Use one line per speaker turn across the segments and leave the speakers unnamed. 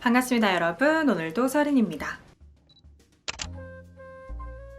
반갑습니다 여러분. 오늘도 서린입니다.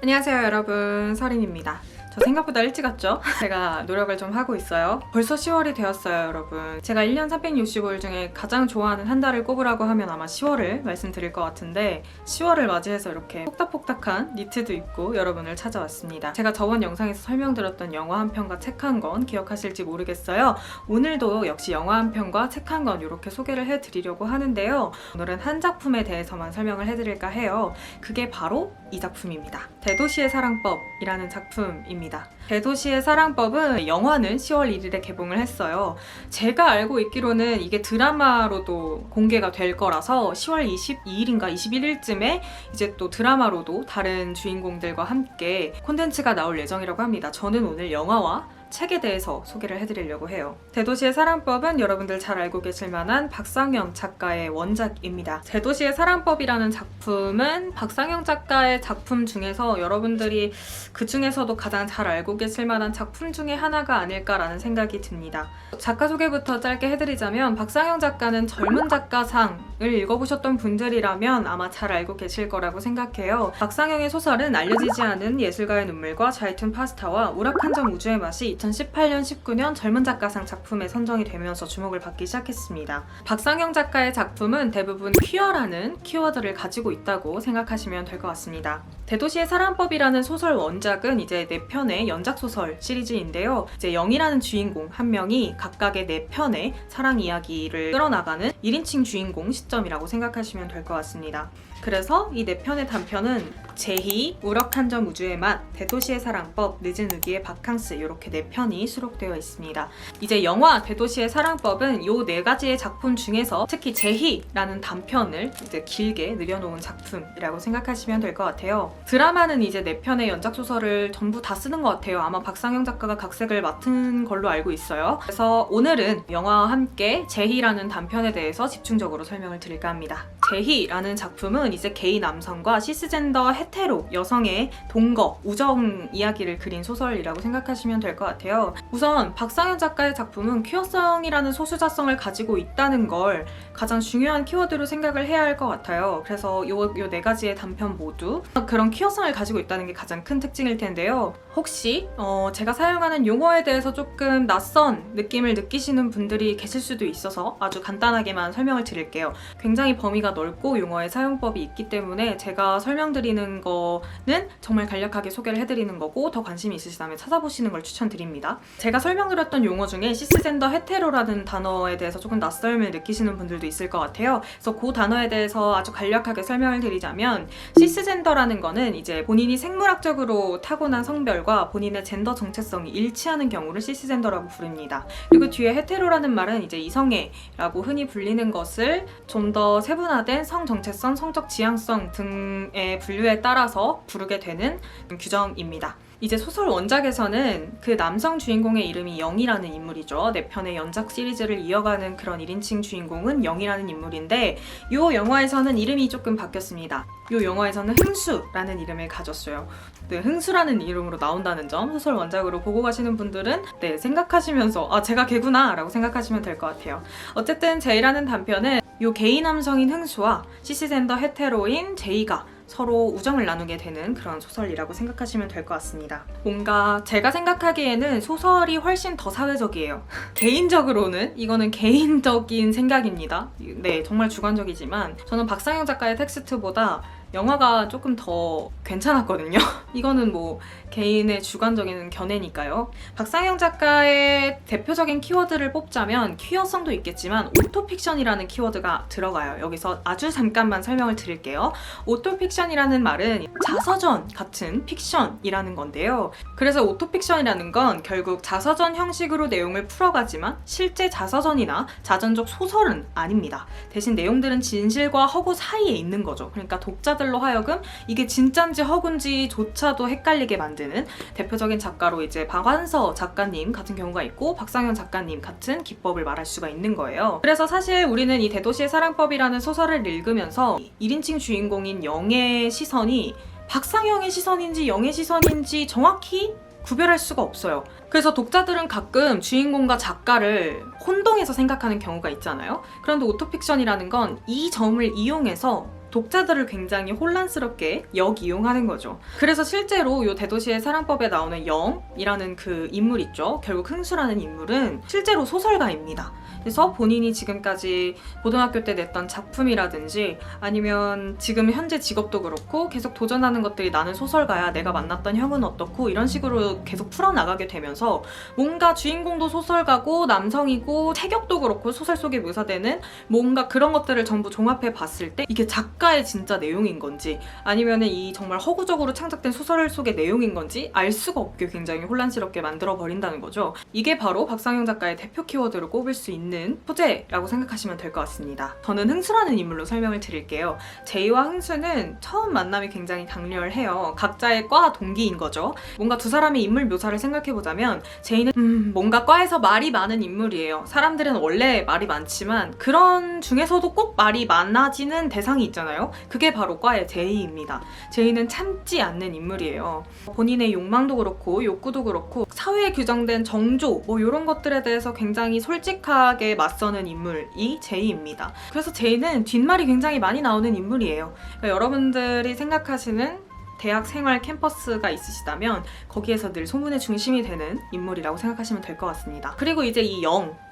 안녕하세요 여러분, 서린입니다. 저 생각보다 일찍 왔죠? 제가 노력을 좀 하고 있어요. 벌써 10월이 되었어요 여러분. 제가 1년 365일 중에 가장 좋아하는 한 달을 꼽으라고 하면 아마 10월을 말씀드릴 것 같은데 10월을 맞이해서 이렇게 폭닥폭닥한 니트도 입고 여러분을 찾아왔습니다. 제가 저번 영상에서 설명드렸던 영화 한 편과 책 한 권 기억하실지 모르겠어요. 오늘도 역시 영화 한 편과 책 한 권 이렇게 소개를 해드리려고 하는데요. 오늘은 한 작품에 대해서만 설명을 해드릴까 해요. 그게 바로 이 작품입니다. 대도시의 사랑법이라는 작품입니다. 대도시의 사랑법은 영화는 10월 1일에 개봉을 했어요. 제가 알고 있기로는 이게 드라마로도 공개가 될 거라서 10월 22일인가 21일쯤에 이제 또 드라마로도 다른 주인공들과 함께 콘텐츠가 나올 예정이라고 합니다. 저는 오늘 영화와 책에 대해서 소개를 해드리려고 해요. 대도시의 사랑법은 여러분들 잘 알고 계실 만한 박상영 작가의 원작입니다. 대도시의 사랑법이라는 작품은 박상영 작가의 작품 중에서 여러분들이 그 중에서도 가장 잘 알고 계실 만한 작품 중에 하나가 아닐까라는 생각이 듭니다. 작가 소개부터 짧게 해드리자면 박상영 작가는 젊은 작가상을 읽어보셨던 분들이라면 아마 잘 알고 계실 거라고 생각해요. 박상영의 소설은 알려지지 않은 예술가의 눈물과 자이툰 파스타와 우락한 점 우주의 맛이 2018년, 19년 젊은 작가상 작품에 선정이 되면서 주목을 받기 시작했습니다. 박상영 작가의 작품은 대부분 퀴어라는 키워드를 가지고 있다고 생각하시면 될 것 같습니다. 대도시의 사랑법이라는 소설 원작은 이제 4편의 연작소설 시리즈인데요. 이제 영이라는 주인공 한 명이 각각의 4편의 사랑 이야기를 끌어나가는 1인칭 주인공 시점이라고 생각하시면 될 것 같습니다. 그래서 이 4편의 단편은 제희, 우럭한 점 우주의 맛, 대도시의 사랑법, 늦은 우기의 바캉스 이렇게 4편이 수록되어 있습니다. 이제 영화 대도시의 사랑법은 이 4가지의 작품 중에서 특히 제희라는 단편을 이제 길게 늘여놓은 작품이라고 생각하시면 될 것 같아요. 드라마는 이제 4편의 연작소설을 전부 다 쓰는 것 같아요. 아마 박상영 작가가 각색을 맡은 걸로 알고 있어요. 그래서 오늘은 영화와 함께 제희라는 단편에 대해서 집중적으로 설명을 드릴까 합니다. 제희라는 작품은 이제 게이 남성과 시스젠더 헤테로 여성의 동거, 우정 이야기를 그린 소설이라고 생각하시면 될 것 같아요. 우선 박상현 작가의 작품은 퀴어성이라는 소수자성을 가지고 있다는 걸 가장 중요한 키워드로 생각을 해야 할 것 같아요. 그래서 요 4가지의 단편 모두 그런 퀴어성을 가지고 있다는 게 가장 큰 특징일 텐데요. 혹시 제가 사용하는 용어에 대해서 조금 낯선 느낌을 느끼시는 분들이 계실 수도 있어서 아주 간단하게만 설명을 드릴게요. 굉장히 범위가 넓고 용어의 사용법이 있기 때문에 제가 설명드리는 거는 정말 간략하게 소개를 해드리는 거고 더 관심이 있으시다면 찾아보시는 걸 추천드립니다. 제가 설명드렸던 용어 중에 시스젠더 헤테로라는 단어에 대해서 조금 낯설음을 느끼시는 분들도 있을 것 같아요. 그래서 그 단어에 대해서 아주 간략하게 설명을 드리자면 시스젠더라는 거는 이제 본인이 생물학적으로 타고난 성별과 본인의 젠더 정체성이 일치하는 경우를 시스젠더라고 부릅니다. 그리고 뒤에 헤테로라는 말은 이제 이성애라고 흔히 불리는 것을 좀 더 세분화된 성 정체성, 성적 지향성 등의 분류에 따라서 부르게 되는 규정입니다. 이제 소설 원작에서는 그 남성 주인공의 이름이 영이라는 인물이죠. 4편의 연작 시리즈를 이어가는 그런 1인칭 주인공은 영이라는 인물인데 이 영화에서는 이름이 조금 바뀌었습니다. 이 영화에서는 흥수라는 이름을 가졌어요. 네, 흥수라는 이름으로 나온다는 점 소설 원작으로 보고 가시는 분들은 생각하시면서 아 제가 걔구나 라고 생각하시면 될 것 같아요. 어쨌든 제이라는 단편은 이 게이 남성인 흥수와 시스젠더 헤테로인 제이가 서로 우정을 나누게 되는 그런 소설이라고 생각하시면 될 것 같습니다. 뭔가 제가 생각하기에는 소설이 훨씬 더 사회적이에요. 개인적으로는 이거는 개인적인 생각입니다. 네, 정말 주관적이지만 저는 박상영 작가의 텍스트보다 영화가 조금 더 괜찮았거든요. 이거는 뭐 개인의 주관적인 견해니까요. 박상영 작가의 대표적인 키워드를 뽑자면 퀴어성도 있겠지만 오토픽션이라는 키워드가 들어가요. 여기서 아주 잠깐만 설명을 드릴게요. 오토픽션이라는 말은 자서전 같은 픽션이라는 건데요. 그래서 오토픽션이라는 건 결국 자서전 형식으로 내용을 풀어가지만 실제 자서전이나 자전적 소설은 아닙니다. 대신 내용들은 진실과 허구 사이에 있는 거죠. 그러니까 독자들로 하여금 이게 진짠지 허구인지조차도 헷갈리게 만드는 대표적인 작가로 이제 박완서 작가님 같은 경우가 있고 박상현 작가님 같은 기법을 말할 수가 있는 거예요. 그래서 사실 우리는 이 대도시의 사랑법이라는 소설을 읽으면서 1인칭 주인공인 영의 시선이 박상영의 시선인지 영의 시선인지 정확히 구별할 수가 없어요. 그래서 독자들은 가끔 주인공과 작가를 혼동해서 생각하는 경우가 있잖아요. 그런데 오토픽션이라는 건 이 점을 이용해서 독자들을 굉장히 혼란스럽게 역이용하는 거죠. 그래서 실제로 이 대도시의 사랑법에 나오는 영이라는 그 인물 있죠. 결국 흥수라는 인물은 실제로 소설가입니다. 그래서 본인이 지금까지 고등학교 때 냈던 작품이라든지 아니면 지금 현재 직업도 그렇고 계속 도전하는 것들이 나는 소설가야, 내가 만났던 형은 어떻고 이런 식으로 계속 풀어나가게 되면서 뭔가 주인공도 소설가고 남성이고 체격도 그렇고 소설 속에 묘사되는 뭔가 그런 것들을 전부 종합해 봤을 때 이게 작가의 진짜 내용인 건지 아니면 이 정말 허구적으로 창작된 소설 속의 내용인 건지 알 수가 없게 굉장히 혼란스럽게 만들어 버린다는 거죠. 이게 바로 박상영 작가의 대표 키워드로 꼽을 수 있는 소재라고 생각하시면 될 것 같습니다. 저는 흥수라는 인물로 설명을 드릴게요. 제이와 흥수는 처음 만남이 굉장히 강렬해요. 각자의 과 동기인 거죠. 뭔가 두 사람의 인물 묘사를 생각해보자면 제이는 뭔가 과에서 말이 많은 인물이에요. 사람들은 원래 말이 많지만 그런 중에서도 꼭 말이 많아지는 대상이 있잖아요. 그게 바로 과의 제이입니다. 제이는 참지 않는 인물이에요. 본인의 욕망도 그렇고 욕구도 그렇고 사회에 규정된 정조 뭐 이런 것들에 대해서 굉장히 솔직하게 맞서는 인물이 제이입니다. 그래서 제이는 뒷말이 굉장히 많이 나오는 인물이에요. 그러니까 여러분들이 생각하시는 대학 생활 캠퍼스가 있으시다면 거기에서 늘 소문의 중심이 되는 인물이라고 생각하시면 될 것 같습니다. 그리고 이제 이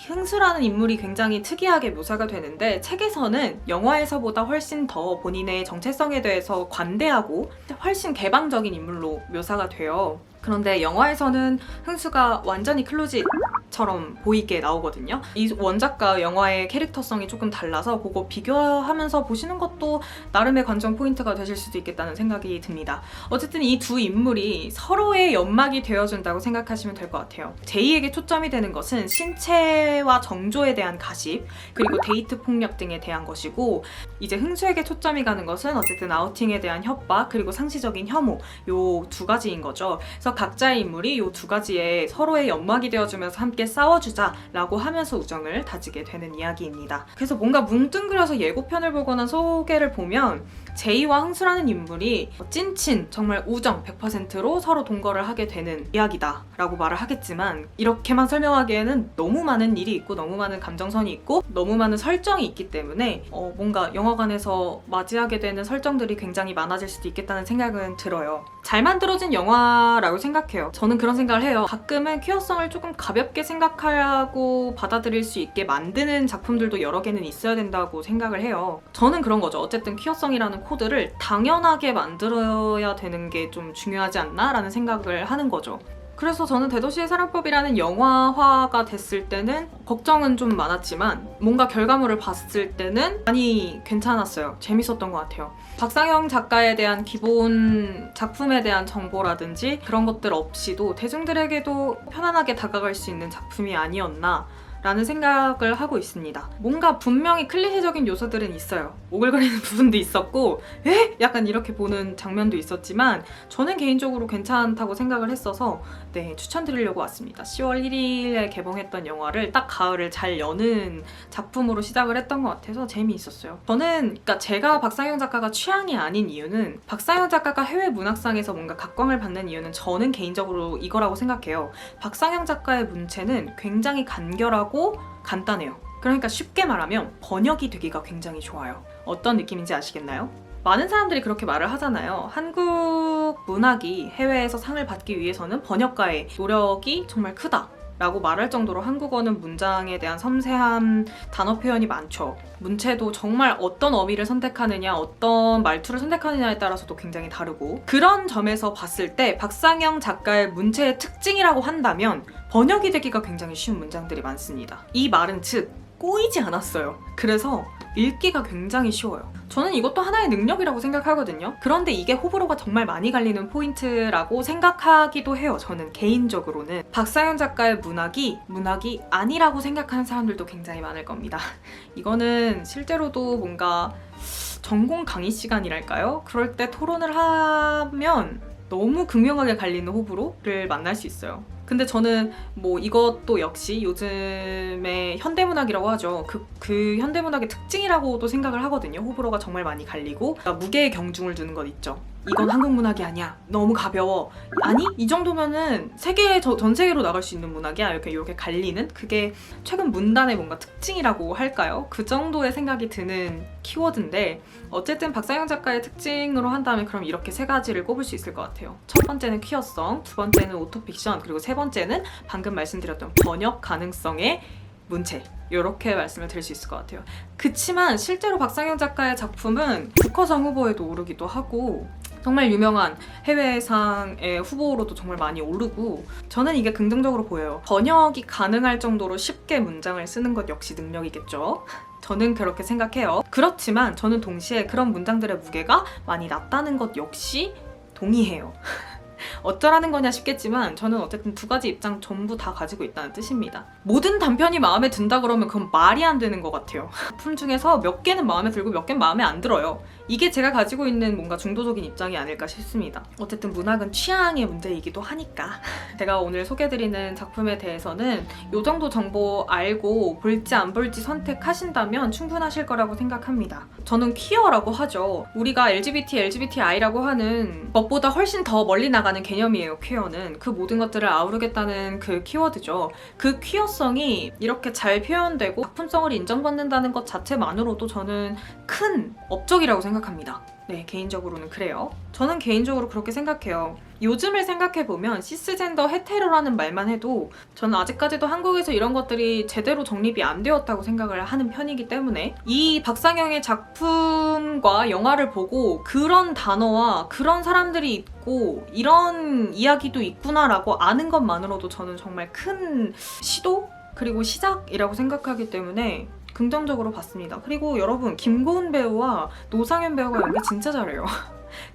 흥수라는 인물이 굉장히 특이하게 묘사가 되는데 책에서는 영화에서보다 훨씬 더 본인의 정체성에 대해서 관대하고 훨씬 개방적인 인물로 묘사가 돼요. 그런데 영화에서는 흥수가 완전히 클로짓처럼 보이게 나오거든요. 이 원작과 영화의 캐릭터성이 조금 달라서 그거 비교하면서 보시는 것도 나름의 관전 포인트가 되실 수도 있겠다는 생각이 듭니다. 어쨌든 이 두 인물이 서로의 연막이 되어준다고 생각하시면 될 것 같아요. 제이에게 초점이 되는 것은 신체와 정조에 대한 가십, 그리고 데이트 폭력 등에 대한 것이고 이제 흥수에게 초점이 가는 것은 어쨌든 아우팅에 대한 협박, 그리고 상시적인 혐오 요 두 가지인 거죠. 그래서 각자의 인물이 이 두 가지에 서로의 연막이 되어주면서 함께 싸워주자라고 하면서 우정을 다지게 되는 이야기입니다. 그래서 뭔가 뭉뚱그려서 예고편을 보거나 소개를 보면 제이와 흥수라는 인물이 찐친, 정말 우정 100%로 서로 동거를 하게 되는 이야기다 라고 말을 하겠지만 이렇게만 설명하기에는 너무 많은 일이 있고 너무 많은 감정선이 있고 너무 많은 설정이 있기 때문에 뭔가 영화관에서 맞이하게 되는 설정들이 굉장히 많아질 수도 있겠다는 생각은 들어요. 잘 만들어진 영화라고 생각해요. 저는 그런 생각을 해요. 가끔은 퀴어성을 조금 가볍게 생각하고 받아들일 수 있게 만드는 작품들도 여러 개는 있어야 된다고 생각을 해요. 저는 그런 거죠. 어쨌든 퀴어성이라는 코드를 당연하게 만들어야 되는 게 좀 중요하지 않나? 라는 생각을 하는 거죠. 그래서 저는 대도시의 사랑법이라는 영화화가 됐을 때는 걱정은 좀 많았지만 뭔가 결과물을 봤을 때는 많이 괜찮았어요. 재밌었던 것 같아요. 박상영 작가에 대한 기본 작품에 대한 정보라든지 그런 것들 없이도 대중들에게도 편안하게 다가갈 수 있는 작품이 아니었나 라는 생각을 하고 있습니다. 뭔가 분명히 클리셰적인 요소들은 있어요. 오글거리는 부분도 있었고 에? 약간 이렇게 보는 장면도 있었지만 저는 개인적으로 괜찮다고 생각을 했어서 추천드리려고 왔습니다. 10월 1일에 개봉했던 영화를 딱 가을을 잘 여는 작품으로 시작을 했던 것 같아서 재미있었어요. 그러니까 제가 박상영 작가가 취향이 아닌 이유는 박상영 작가가 해외 문학상에서 뭔가 각광을 받는 이유는 저는 개인적으로 이거라고 생각해요. 박상영 작가의 문체는 굉장히 간결하고 간단해요. 그러니까 쉽게 말하면 번역이 되기가 굉장히 좋아요. 어떤 느낌인지 아시겠나요? 많은 사람들이 그렇게 말을 하잖아요. 한국 문학이 해외에서 상을 받기 위해서는 번역가의 노력이 정말 크다 라고 말할 정도로 한국어는 문장에 대한 섬세한 단어 표현이 많죠. 문체도 정말 어떤 어미를 선택하느냐, 어떤 말투를 선택하느냐에 따라서도 굉장히 다르고 그런 점에서 봤을 때 박상영 작가의 문체의 특징이라고 한다면 번역이 되기가 굉장히 쉬운 문장들이 많습니다. 이 말은 즉 꼬이지 않았어요. 그래서 읽기가 굉장히 쉬워요. 저는 이것도 하나의 능력이라고 생각하거든요. 그런데 이게 호불호가 정말 많이 갈리는 포인트라고 생각하기도 해요. 저는 개인적으로는 박상영 작가의 문학이 아니라고 생각하는 사람들도 굉장히 많을 겁니다. 이거는 실제로도 뭔가 전공 강의 시간이랄까요? 그럴 때 토론을 하면 너무 극명하게 갈리는 호불호를 만날 수 있어요. 근데 저는 뭐 이것도 역시 요즘의 현대문학이라고 하죠. 그 현대문학의 특징이라고도 생각을 하거든요. 호불호가 정말 많이 갈리고 무게의 경중을 두는 것 있죠. 이건 한국 문학이 아니야. 너무 가벼워. 아니? 이 정도면은 전 세계로 나갈 수 있는 문학이야. 이렇게 갈리는? 그게 최근 문단의 뭔가 특징이라고 할까요? 그 정도의 생각이 드는 키워드인데 어쨌든 박상영 작가의 특징으로 한다면 그럼 이렇게 세 가지를 꼽을 수 있을 것 같아요. 첫 번째는 퀴어성, 두 번째는 오토픽션, 그리고 세 번째는 방금 말씀드렸던 번역 가능성의 문체, 이렇게 말씀을 드릴 수 있을 것 같아요. 그치만 실제로 박상영 작가의 작품은 부커상 후보에도 오르기도 하고 정말 유명한 해외상의 후보로도 정말 많이 오르고 저는 이게 긍정적으로 보여요. 번역이 가능할 정도로 쉽게 문장을 쓰는 것 역시 능력이겠죠. 저는 그렇게 생각해요. 그렇지만 저는 동시에 그런 문장들의 무게가 많이 낮다는 것 역시 동의해요. 어쩌라는 거냐 싶겠지만 저는 어쨌든 두 가지 입장 전부 다 가지고 있다는 뜻입니다. 모든 단편이 마음에 든다 그러면 그건 말이 안 되는 것 같아요. 작품 중에서 몇 개는 마음에 들고 몇 개는 마음에 안 들어요. 이게 제가 가지고 있는 뭔가 중도적인 입장이 아닐까 싶습니다. 어쨌든 문학은 취향의 문제이기도 하니까 제가 오늘 소개해드리는 작품에 대해서는 이 정도 정보 알고 볼지 안 볼지 선택하신다면 충분하실 거라고 생각합니다. 저는 퀴어라고 하죠. 우리가 LGBTI라고 하는 것보다 훨씬 더 멀리 나가는 개념이에요. 퀴어는 그 모든 것들을 아우르겠다는 그 키워드죠. 그 퀴어성이 이렇게 잘 표현되고 작품성을 인정받는다는 것 자체만으로도 저는 큰 업적이라고 생각합니다. 네, 개인적으로는 그래요. 저는 개인적으로 그렇게 생각해요. 요즘을 생각해보면 시스젠더 헤테로라는 말만 해도 저는 아직까지도 한국에서 이런 것들이 제대로 정립이 안 되었다고 생각을 하는 편이기 때문에 이 박상영의 작품과 영화를 보고 그런 단어와 그런 사람들이 있고 이런 이야기도 있구나라고 아는 것만으로도 저는 정말 큰 시도? 그리고 시작이라고 생각하기 때문에 긍정적으로 봤습니다. 그리고 여러분, 김고은 배우와 노상현 배우가 연기 진짜 잘해요.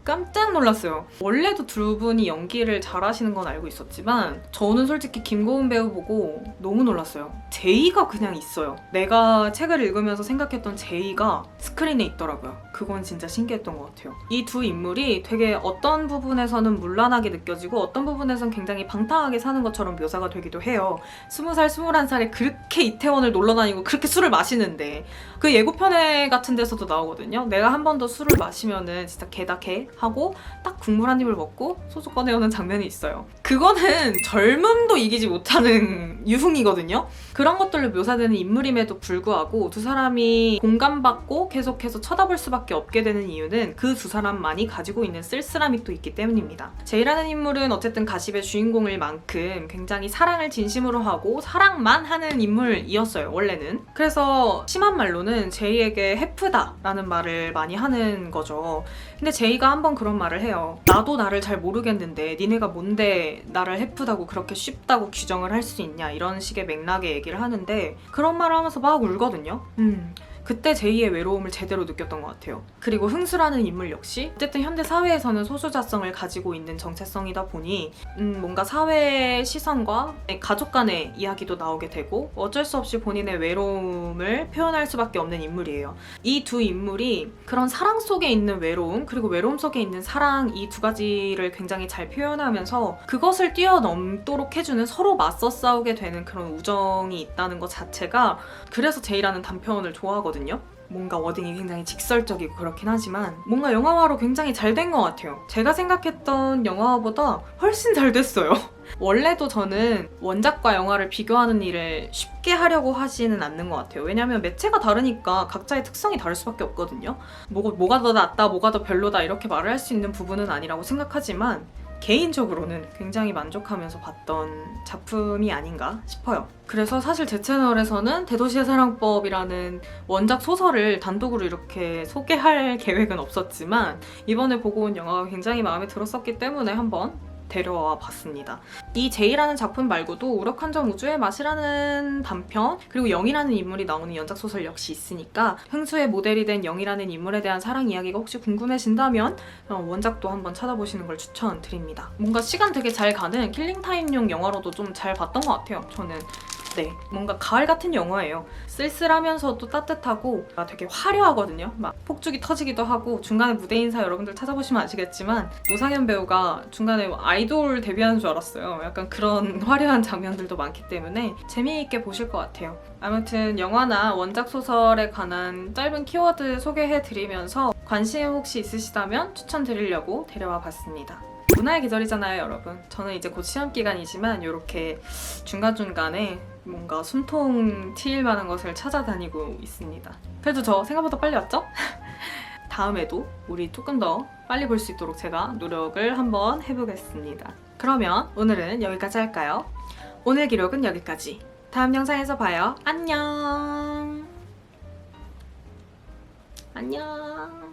깜짝 놀랐어요. 원래도 두 분이 연기를 잘하시는 건 알고 있었지만 저는 솔직히 김고은 배우 보고 너무 놀랐어요. 제이가 그냥 있어요. 내가 책을 읽으면서 생각했던 제이가 스크린에 있더라고요. 그건 진짜 신기했던 것 같아요. 이 두 인물이 되게 어떤 부분에서는 문란하게 느껴지고 어떤 부분에서는 굉장히 방탕하게 사는 것처럼 묘사가 되기도 해요. 20살, 21살에 그렇게 이태원을 놀러 다니고 그렇게 술을 마시는데 그 예고편에 같은 데서도 나오거든요. 내가 한 번 더 술을 마시면은 진짜 개다개 하고 딱 국물 한 입을 먹고 소주 꺼내오는 장면이 있어요. 그거는 젊음도 이기지 못하는 유흥이거든요. 그런 것들로 묘사되는 인물임에도 불구하고 두 사람이 공감받고 계속해서 쳐다볼 수밖에 없게 되는 이유는 그 두 사람만이 가지고 있는 쓸쓸함이 또 있기 때문입니다. 제이라는 인물은 어쨌든 가십의 주인공일 만큼 굉장히 사랑을 진심으로 하고 사랑만 하는 인물이었어요, 원래는. 그래서 심한 말로는 제이에게 해프다라는 말을 많이 하는 거죠. 근데 제이가 한번 그런 말을 해요. 나도 나를 잘 모르겠는데 니네가 뭔데 나를 해프다고 그렇게 쉽다고 규정을 할 수 있냐, 이런 식의 맥락의 얘기를 하는데 그런 말을 하면서 막 울거든요. 그때 제이의 외로움을 제대로 느꼈던 것 같아요. 그리고 흥수라는 인물 역시 어쨌든 현대 사회에서는 소수자성을 가지고 있는 정체성이다 보니 뭔가 사회의 시선과 가족 간의 이야기도 나오게 되고 어쩔 수 없이 본인의 외로움을 표현할 수밖에 없는 인물이에요. 이 두 인물이 그런 사랑 속에 있는 외로움, 그리고 외로움 속에 있는 사랑, 이 두 가지를 굉장히 잘 표현하면서 그것을 뛰어넘도록 해주는, 서로 맞서 싸우게 되는 그런 우정이 있다는 것 자체가, 그래서 제이라는 단편을 좋아하거든요. 뭔가 워딩이 굉장히 직설적이고 그렇긴 하지만 뭔가 영화화로 굉장히 잘 된 것 같아요. 제가 생각했던 영화화보다 훨씬 잘 됐어요. 원래도 저는 원작과 영화를 비교하는 일을 쉽게 하려고 하지는 않는 것 같아요. 왜냐면 매체가 다르니까 각자의 특성이 다를 수밖에 없거든요. 뭐가 더 낫다, 뭐가 더 별로다 이렇게 말을 할 수 있는 부분은 아니라고 생각하지만 개인적으로는 굉장히 만족하면서 봤던 작품이 아닌가 싶어요. 그래서 사실 제 채널에서는 대도시의 사랑법이라는 원작 소설을 단독으로 이렇게 소개할 계획은 없었지만 이번에 보고 온 영화가 굉장히 마음에 들었었기 때문에 한번 데려와 봤습니다. 이 제이라는 작품 말고도 우럭한점 우주의 맛이라는 단편, 그리고 영이라는 인물이 나오는 연작소설 역시 있으니까 흥수의 모델이 된 영이라는 인물에 대한 사랑 이야기가 혹시 궁금해진다면 원작도 한번 찾아보시는 걸 추천드립니다. 뭔가 시간 되게 잘 가는 킬링타임용 영화로도 좀 잘 봤던 것 같아요. 저는 네, 뭔가 가을 같은 영화예요. 쓸쓸하면서도 따뜻하고 되게 화려하거든요. 막 폭죽이 터지기도 하고 중간에 무대 인사 여러분들 찾아보시면 아시겠지만 노상현 배우가 중간에 아이돌 데뷔하는 줄 알았어요. 약간 그런 화려한 장면들도 많기 때문에 재미있게 보실 것 같아요. 아무튼 영화나 원작 소설에 관한 짧은 키워드 소개해드리면서 관심 혹시 있으시다면 추천드리려고 데려와 봤습니다. 문화의 계절이잖아요, 여러분. 저는 이제 곧 시험 기간이지만 이렇게 중간중간에 뭔가 숨통 트일 만한 것을 찾아다니고 있습니다. 그래도 저 생각보다 빨리 왔죠? 다음에도 우리 조금 더 빨리 볼 수 있도록 제가 노력을 한번 해보겠습니다. 그러면 오늘은 여기까지 할까요? 오늘 기록은 여기까지. 다음 영상에서 봐요. 안녕. 안녕.